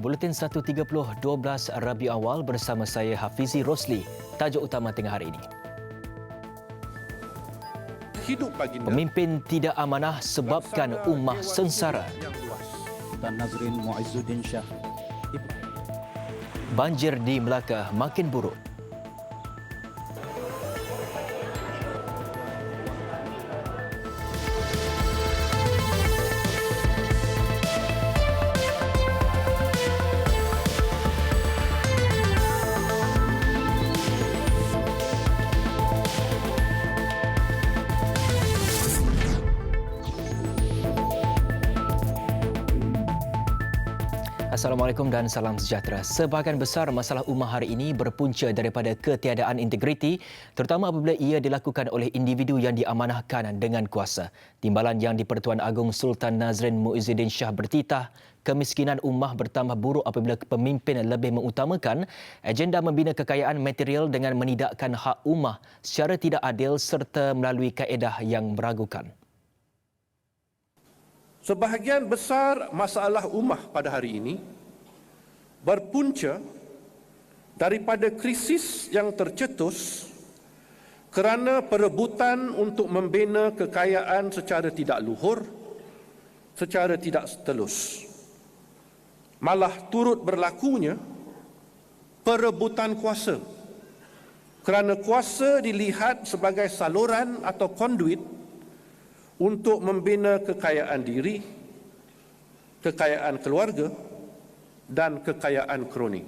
Buletin 1.30 12 Rabiul Awal bersama saya Hafizi Rosli. Tajuk utama tengah hari ini. Pemimpin tidak amanah sebabkan ummah sengsara. Sultan Nazrin Muizzuddin Shah. Banjir di Melaka makin buruk. Assalamualaikum dan salam sejahtera. Sebahagian besar masalah ummah hari ini berpunca daripada ketiadaan integriti, terutama apabila ia dilakukan oleh individu yang diamanahkan dengan kuasa. Timbalan yang di-Pertuan Agong Sultan Nazrin Muizzuddin Shah bertitah, kemiskinan ummah bertambah buruk apabila pemimpin lebih mengutamakan agenda membina kekayaan material dengan menidakkan hak ummah secara tidak adil serta melalui kaedah yang meragukan. Sebahagian besar masalah ummah pada hari ini berpunca daripada krisis yang tercetus kerana perebutan untuk membina kekayaan secara tidak luhur, secara tidak telus. Malah turut berlakunya perebutan kuasa kerana kuasa dilihat sebagai saluran atau konduit untuk membina kekayaan diri, kekayaan keluarga dan kekayaan kroni.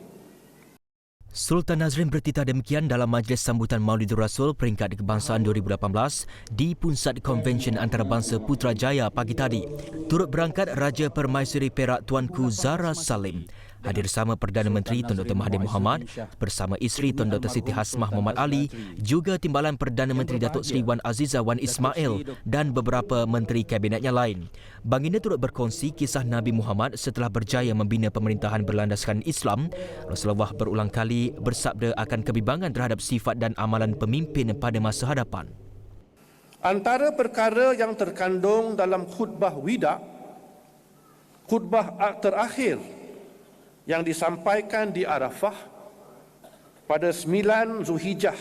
Sultan Nazrin bertitah demikian dalam majlis sambutan Maulidur Rasul Peringkat Kebangsaan 2018 di Pusat Konvensyen Antarabangsa Putrajaya pagi tadi. Turut berangkat Raja Permaisuri Perak Tuanku Zahra Salim. Hadir sama Perdana Menteri Tun Dr. Mahathir Mohamad bersama isteri Tun Dr. Siti Hasmah Muhammad Ali, juga Timbalan Perdana Menteri Datuk Seri Wan Azizah Wan Ismail dan beberapa menteri kabinetnya lain. Baginda turut berkongsi kisah Nabi Muhammad setelah berjaya membina pemerintahan berlandaskan Islam. Rasulullah berulang kali bersabda akan kebimbangan terhadap sifat dan amalan pemimpin pada masa hadapan. Antara perkara yang terkandung dalam khutbah wida, khutbah terakhir yang disampaikan di Arafah pada 9 Zulhijjah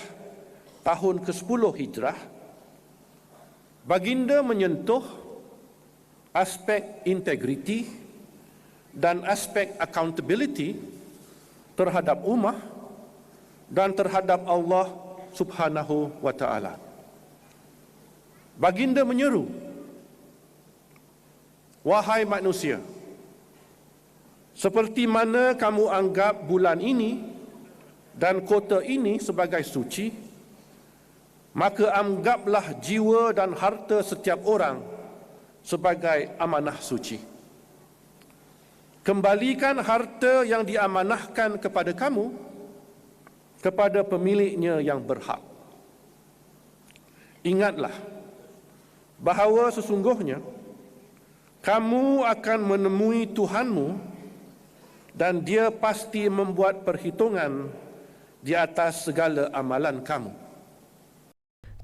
tahun ke-10 Hijrah, baginda menyentuh aspek integriti dan aspek accountability terhadap ummah dan terhadap Allah Subhanahu wa taala. Baginda menyeru, wahai manusia, seperti mana kamu anggap bulan ini dan kota ini sebagai suci, maka anggaplah jiwa dan harta setiap orang sebagai amanah suci. Kembalikan harta yang diamanahkan kepada kamu kepada pemiliknya yang berhak. Ingatlah bahawa sesungguhnya kamu akan menemui Tuhanmu dan dia pasti membuat perhitungan di atas segala amalan kamu.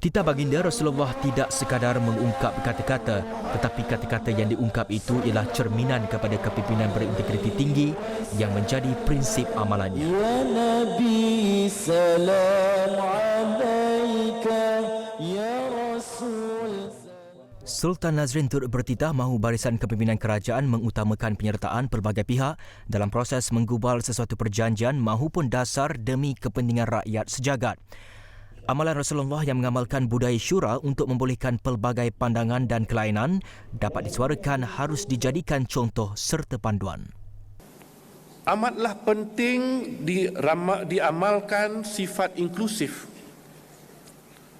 Titah baginda, Rasulullah tidak sekadar mengungkap kata-kata, tetapi kata-kata yang diungkap itu ialah cerminan kepada kepimpinan berintegriti tinggi yang menjadi prinsip amalannya. Ya Nabi, salam alaika, ya Rasul. Sultan Nazrin turut bertitah mahu barisan kepimpinan kerajaan mengutamakan penyertaan pelbagai pihak dalam proses menggubal sesuatu perjanjian mahupun dasar demi kepentingan rakyat sejagat. Amalan Rasulullah yang mengamalkan budaya syura untuk membolehkan pelbagai pandangan dan kelainan dapat disuarakan harus dijadikan contoh serta panduan. Amatlah penting diamalkan sifat inklusif.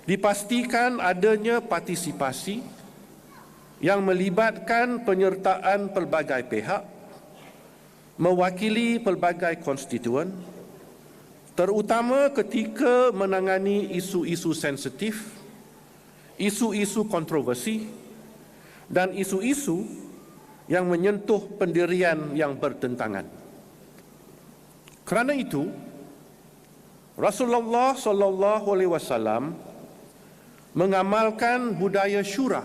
Dipastikan adanya partisipasi yang melibatkan penyertaan pelbagai pihak, mewakili pelbagai konstituen, terutama ketika menangani isu-isu sensitif, isu-isu kontroversi dan isu-isu yang menyentuh pendirian yang bertentangan. Kerana itu, Rasulullah SAW mengamalkan budaya syura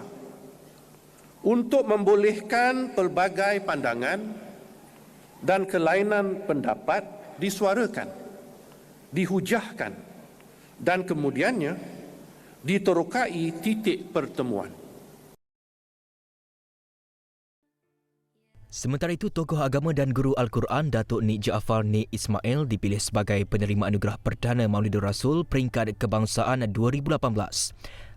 untuk membolehkan pelbagai pandangan dan kelainan pendapat disuarakan, dihujahkan dan kemudiannya diterokai titik pertemuan. Sementara itu, tokoh agama dan guru Al-Quran Datuk Nik Jaafar Nik Ismail dipilih sebagai penerima anugerah Perdana Maulidur Rasul peringkat kebangsaan 2018.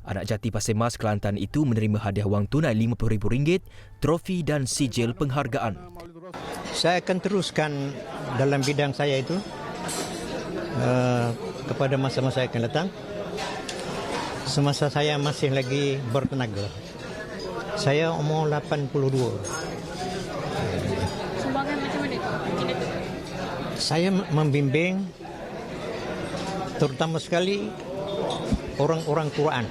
Anak jati Pasir Mas Kelantan itu menerima hadiah wang tunai RM50,000, trofi dan sijil penghargaan. Saya akan teruskan dalam bidang saya itu kepada masa-masa yang akan datang. Semasa saya masih lagi bertenaga. Saya umur 82. Sumbangan macam mana itu? Saya membimbing terutama sekali orang-orang Quran.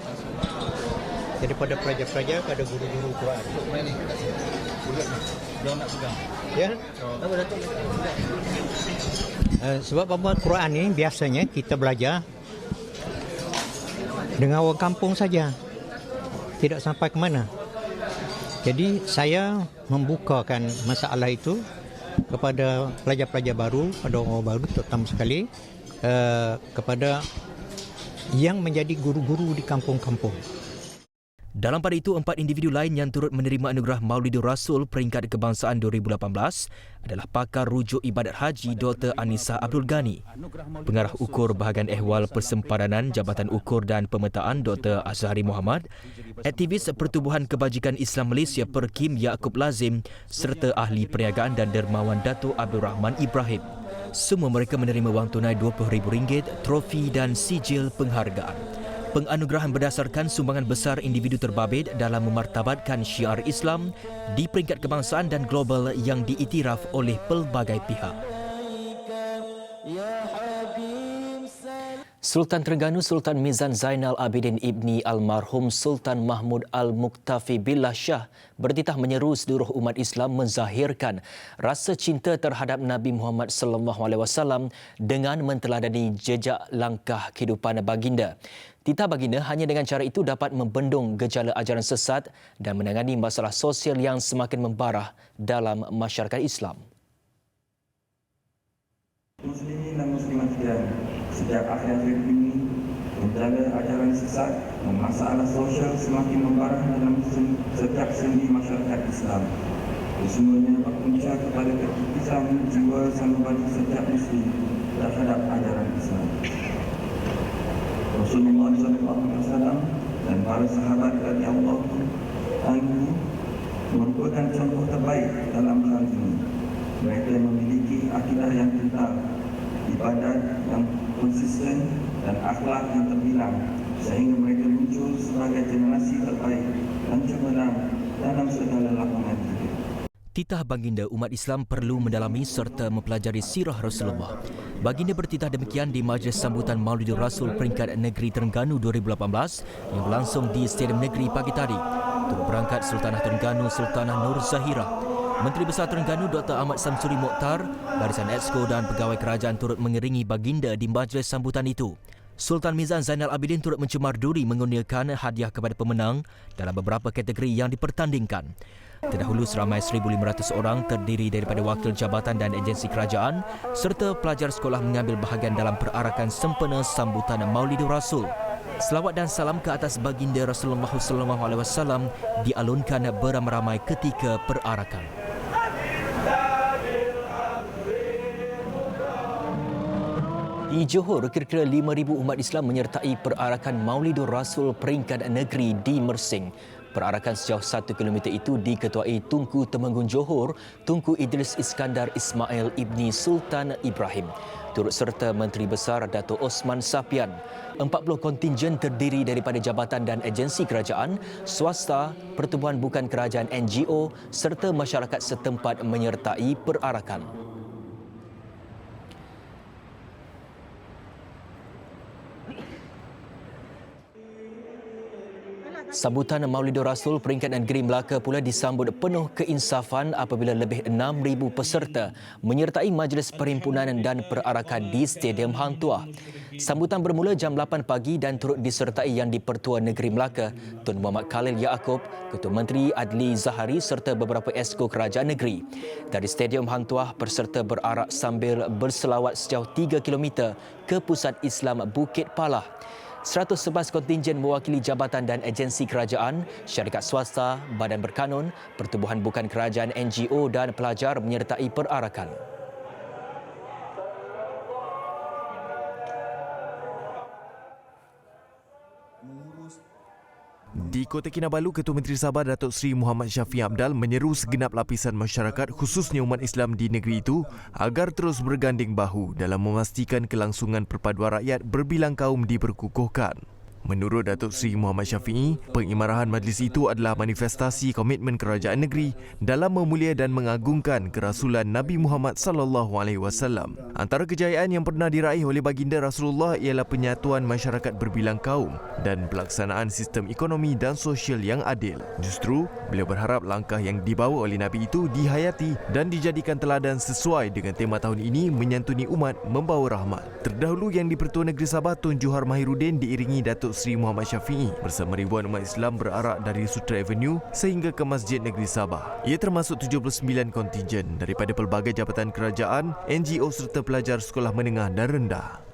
Jadi pada pelajar-pelajar, pada guru-guru Quran. Ya. Sebab apa Quran ini biasanya kita belajar dengan orang kampung saja. Tidak sampai ke mana. Jadi saya membukakan masalah itu kepada pelajar-pelajar baru, pada orang baru terutama sekali kepada yang menjadi guru-guru di kampung-kampung. Dalam pada itu, 4 individu lain yang turut menerima anugerah Maulidur Rasul peringkat kebangsaan 2018 adalah pakar rujuk ibadat haji Dr. Anissa Abdul Ghani, pengarah ukur bahagian ehwal persempadanan Jabatan Ukur dan Pemetaan Dr. Azhari Muhammad, aktivis Pertubuhan Kebajikan Islam Malaysia Perkim Yaakob Lazim serta ahli perniagaan dan dermawan Datuk Abdul Rahman Ibrahim. Semua mereka menerima wang tunai RM20,000, trofi dan sijil penghargaan. Penganugerahan berdasarkan sumbangan besar individu terbabit dalam memartabatkan syiar Islam di peringkat kebangsaan dan global yang diiktiraf oleh pelbagai pihak. Sultan Terengganu Sultan Mizan Zainal Abidin Ibni Almarhum Sultan Mahmud Al-Muqtafi Billah Shah bertitah menyeru seluruh umat Islam menzahirkan rasa cinta terhadap Nabi Muhammad SAW dengan menteladani jejak langkah kehidupan baginda. Titah baginda hanya dengan cara itu dapat membendung gejala ajaran sesat dan menangani masalah sosial yang semakin membarah dalam masyarakat Islam. Muslimin dan muslimat sekalian, sejak akhir-akhir ini menjaga ajaran sesat dan masalah sosial semakin membarah dalam setiap sendi masyarakat Islam. Sesungguhnya berpunca kepada kekikisan jiwa sanubari setiap muslim terhadap ajaran Islam. Rasulullah SAW dan para sahabat dari Allah merupakan contoh terbaik dalam hal ini. Mereka memiliki akidah yang kental, ibadat yang konsisten dan akhlak yang terbilang sehingga mereka muncul sebagai generasi terbaik dan cemerlang dalam segala lapangan hidup. Titah baginda umat Islam perlu mendalami serta mempelajari sirah Rasulullah. Baginda bertitah demikian di Majlis Sambutan Maulidur Rasul peringkat negeri Terengganu 2018 yang berlangsung di Stadium Negeri pagi tadi. Turut berangkat Sultanah Terengganu Sultanah Nur Zahirah, Menteri Besar Terengganu Dr. Ahmad Samsuri Mokhtar, Barisan Exco dan pegawai kerajaan turut mengiringi baginda di majlis sambutan itu. Sultan Mizan Zainal Abidin turut mencemar duri mengurniakan hadiah kepada pemenang dalam beberapa kategori yang dipertandingkan. Terdahulu seramai 1,500 orang terdiri daripada wakil jabatan dan agensi kerajaan serta pelajar sekolah mengambil bahagian dalam perarakan sempena sambutan Maulidur Rasul. Selawat dan salam ke atas baginda Rasulullah SAW dialunkan beramai-ramai ketika perarakan. Di Johor, kira-kira 5,000 umat Islam menyertai perarakan Maulidur Rasul peringkat negeri di Mersing. Perarakan sejauh 1 km itu diketuai Tunku Temenggung Johor, Tunku Idris Iskandar Ismail Ibni Sultan Ibrahim. Turut serta Menteri Besar Dato' Osman Sapian. 40 kontingen terdiri daripada jabatan dan agensi kerajaan, swasta, pertubuhan bukan kerajaan NGO serta masyarakat setempat menyertai perarakan. Sambutan Maulidur Rasul peringkat negeri Melaka pula disambut penuh keinsafan apabila lebih 6,000 peserta menyertai majlis perhimpunan dan perarakan di Stadium Hang Tuah. Sambutan bermula jam 8 pagi dan turut disertai Yang di-Pertua Negeri Melaka, Tun Muhammad Khalil Yaakob, Ketua Menteri Adli Zahari serta beberapa esko kerajaan negeri. Dari Stadium Hang Tuah, peserta berarak sambil berselawat sejauh 3 km ke Pusat Islam Bukit Palah. 111 kontingen mewakili jabatan dan agensi kerajaan, syarikat swasta, badan berkanun, pertubuhan bukan kerajaan NGO dan pelajar menyertai perarakan. Di Kota Kinabalu, Ketua Menteri Sabah Datuk Seri Muhammad Syafiee Apdal menyeru segenap lapisan masyarakat khususnya umat Islam di negeri itu agar terus berganding bahu dalam memastikan kelangsungan perpaduan rakyat berbilang kaum diperkukuhkan. Menurut Datuk Seri Muhammad Syafiee, pengimarahan majlis itu adalah manifestasi komitmen kerajaan negeri dalam memulia dan mengagungkan kerasulan Nabi Muhammad SAW. Antara kejayaan yang pernah diraih oleh baginda Rasulullah ialah penyatuan masyarakat berbilang kaum dan pelaksanaan sistem ekonomi dan sosial yang adil. Justru, beliau berharap langkah yang dibawa oleh Nabi itu dihayati dan dijadikan teladan sesuai dengan tema tahun ini menyantuni umat membawa rahmat. Terdahulu Yang di-Pertua Negeri Sabah Tun Johar Mahiruddin diiringi Datuk Seri Muhammad Syafiee bersama ribuan umat Islam berarak dari Sutra Avenue sehingga ke Masjid Negeri Sabah. Ia termasuk 79 kontingen daripada pelbagai jabatan kerajaan, NGO serta pelajar sekolah menengah dan rendah.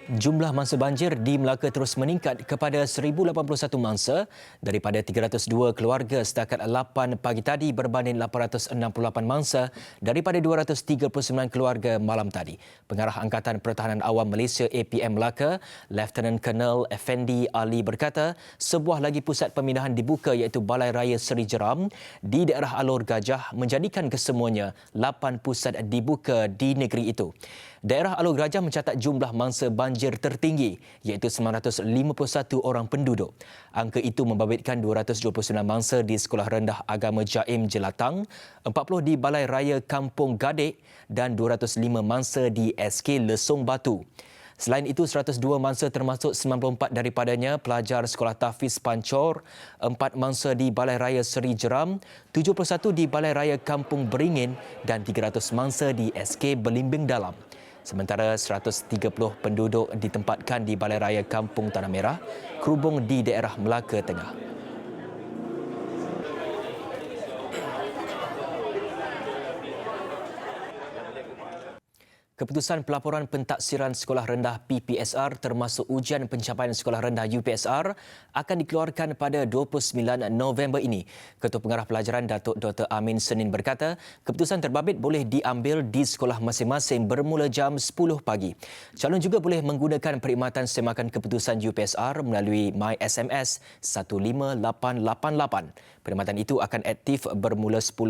Jumlah mangsa banjir di Melaka terus meningkat kepada 1,081 mangsa daripada 302 keluarga setakat 8 pagi tadi berbanding 868 mangsa daripada 239 keluarga malam tadi. Pengarah Angkatan Pertahanan Awam Malaysia APM Melaka, Lieutenant Colonel Effendi Ali berkata, sebuah lagi pusat pemindahan dibuka iaitu Balai Raya Seri Jeram di daerah Alor Gajah menjadikan kesemuanya 8 pusat dibuka di negeri itu. Daerah Alor Gajah mencatat jumlah mangsa banjir tertinggi iaitu 951 orang penduduk. Angka itu membabitkan 229 mangsa di Sekolah Rendah Agama Jaim Jelatang, 40 di Balai Raya Kampung Gadek dan 205 mangsa di SK Lesong Batu. Selain itu, 102 mangsa termasuk 94 daripadanya pelajar Sekolah Tahfiz Pancor, 4 mangsa di Balai Raya Seri Jeram, 71 di Balai Raya Kampung Beringin dan 300 mangsa di SK Belimbing Dalam. Sementara 130 penduduk ditempatkan di Balai Raya Kampung Tanah Merah, Kerubung di daerah Melaka Tengah. Keputusan pelaporan pentaksiran sekolah rendah PPSR termasuk ujian pencapaian sekolah rendah UPSR akan dikeluarkan pada 29 November ini. Ketua Pengarah Pelajaran Datuk Dr. Amin Senin berkata, keputusan terbabit boleh diambil di sekolah masing-masing bermula jam 10 pagi. Calon juga boleh menggunakan perkhidmatan semakan keputusan UPSR melalui My SMS 15888. Perkhidmatan itu akan aktif bermula 10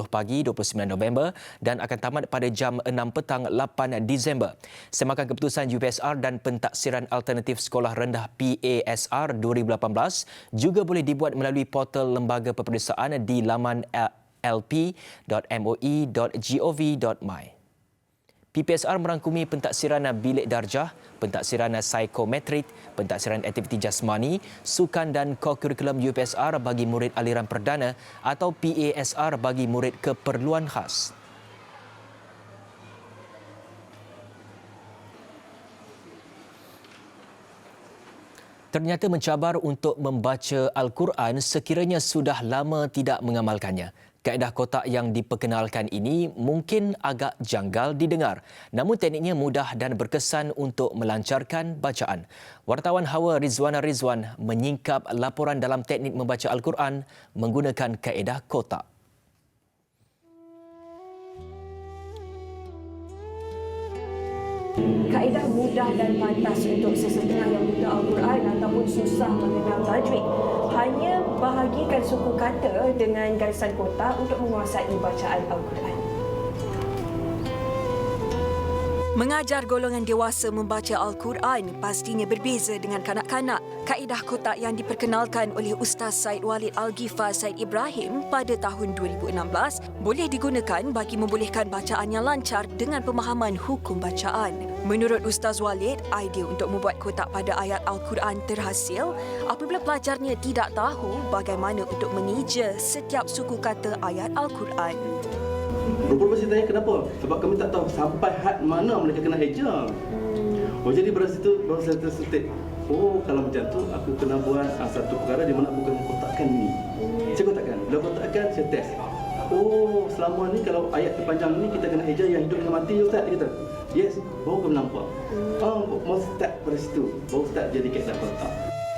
pagi 29 November dan akan tamat pada jam 6 petang 8 Disember. Semakan keputusan UPSR dan pentaksiran alternatif sekolah rendah PASR 2018 juga boleh dibuat melalui portal lembaga peperiksaan di laman lp.moi.gov.my. PPSR merangkumi pentaksiran bilik darjah, pentaksiran psikometrik, pentaksiran aktiviti jasmani, sukan dan kokurikulum UPSR bagi murid aliran perdana atau PASR bagi murid keperluan khas. Ternyata mencabar untuk membaca Al-Quran sekiranya sudah lama tidak mengamalkannya. Kaedah kotak yang diperkenalkan ini mungkin agak janggal didengar, namun tekniknya mudah dan berkesan untuk melancarkan bacaan. Wartawan Hawa Rizwana Rizwan menyingkap laporan dalam teknik membaca Al-Quran menggunakan kaedah kotak. Kaedah mudah dan pantas untuk sesetengah yang buta Al-Quran ataupun susah mengenal tajwid. Hanya bahagikan suku kata dengan garisan kotak untuk menguasai bacaan Al-Quran. Mengajar golongan dewasa membaca Al-Quran pastinya berbeza dengan kanak-kanak. Kaedah kotak yang diperkenalkan oleh Ustaz Said Walid Al-Ghifar Said Ibrahim pada tahun 2016 boleh digunakan bagi membolehkan bacaan yang lancar dengan pemahaman hukum bacaan. Menurut Ustaz Walid, idea untuk membuat kotak pada ayat Al-Quran terhasil apabila pelajarnya tidak tahu bagaimana untuk mengeja setiap suku kata ayat Al-Quran. Beberapa saya tanya kenapa? Sebab kami tak tahu sampai had mana mereka kena eja. Jadi dari situ baru saya tersetik. Kalau macam tu aku kena buat satu perkara di mana aku kena kotakkan ni. Saya kotakkan. Bila kotakkan saya test. Selama ni kalau ayat terpanjang ni kita kena eja yang hidup dengan mati Ustaz, dia kata. Yes, baru kami nampak. Mau start dari situ. Baru start jadi kaedah kotak.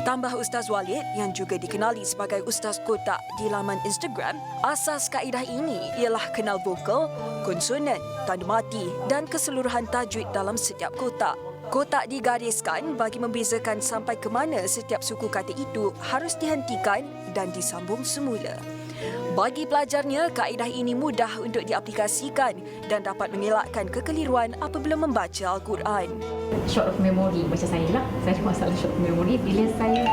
Tambah Ustaz Walid yang juga dikenali sebagai Ustaz Kotak di laman Instagram, asas kaedah ini ialah kenal vokal, konsonan, tanda mati dan keseluruhan tajwid dalam setiap kotak. Kotak digariskan bagi membezakan sampai ke mana setiap suku kata itu harus dihentikan dan disambung semula. Bagi pelajarnya, kaedah ini mudah untuk diaplikasikan dan dapat mengelakkan kekeliruan apabila membaca Al-Quran. Short of memory macam saya lah. Saya ada masalah short of memory. Bila saya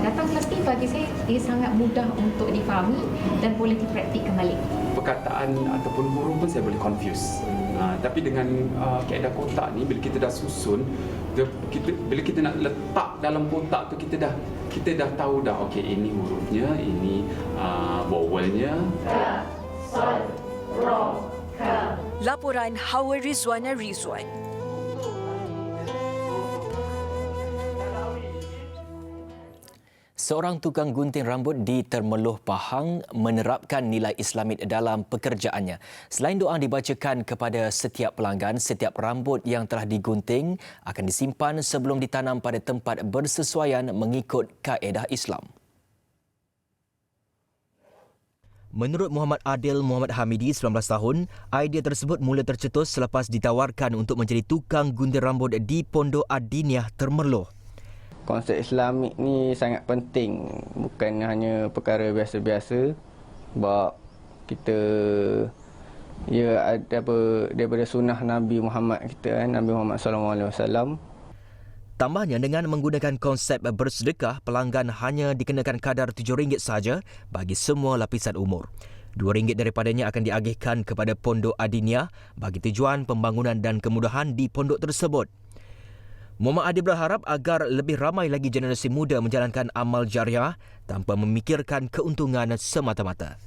datang kelas ni, bagi saya ia sangat mudah untuk difahami dan boleh dipraktikkan balik. Perkataan ataupun huruf pun saya boleh confuse. Tapi dengan kaedah kotak ni, bila kita dah susun, bila kita nak letak dalam kotak tu, kita dah tahu dah, okey, ini hurufnya, ini vowelnya. Laporan Hawa Rizwana Rizwan. Seorang tukang gunting rambut di Termeloh Pahang menerapkan nilai Islamid dalam pekerjaannya. Selain doa dibacakan kepada setiap pelanggan, setiap rambut yang telah digunting akan disimpan sebelum ditanam pada tempat bersesuaian mengikut kaedah Islam. Menurut Muhammad Adil Muhammad Hamidi, 19 tahun, idea tersebut mula tercetus selepas ditawarkan untuk menjadi tukang gunting rambut di Pondok Adiniah Termeloh. Konsep Islamik ni sangat penting, bukan hanya perkara biasa-biasa. Sebab kita daripada sunnah Nabi Muhammad kita, Nabi Muhammad SAW. Tambahnya, dengan menggunakan konsep bersedekah, pelanggan hanya dikenakan kadar RM7 sahaja bagi semua lapisan umur. RM2 daripadanya akan diagihkan kepada Pondok Adiniah bagi tujuan pembangunan dan kemudahan di pondok tersebut. Muhammad Adi berharap agar lebih ramai lagi generasi muda menjalankan amal jariah tanpa memikirkan keuntungan semata-mata.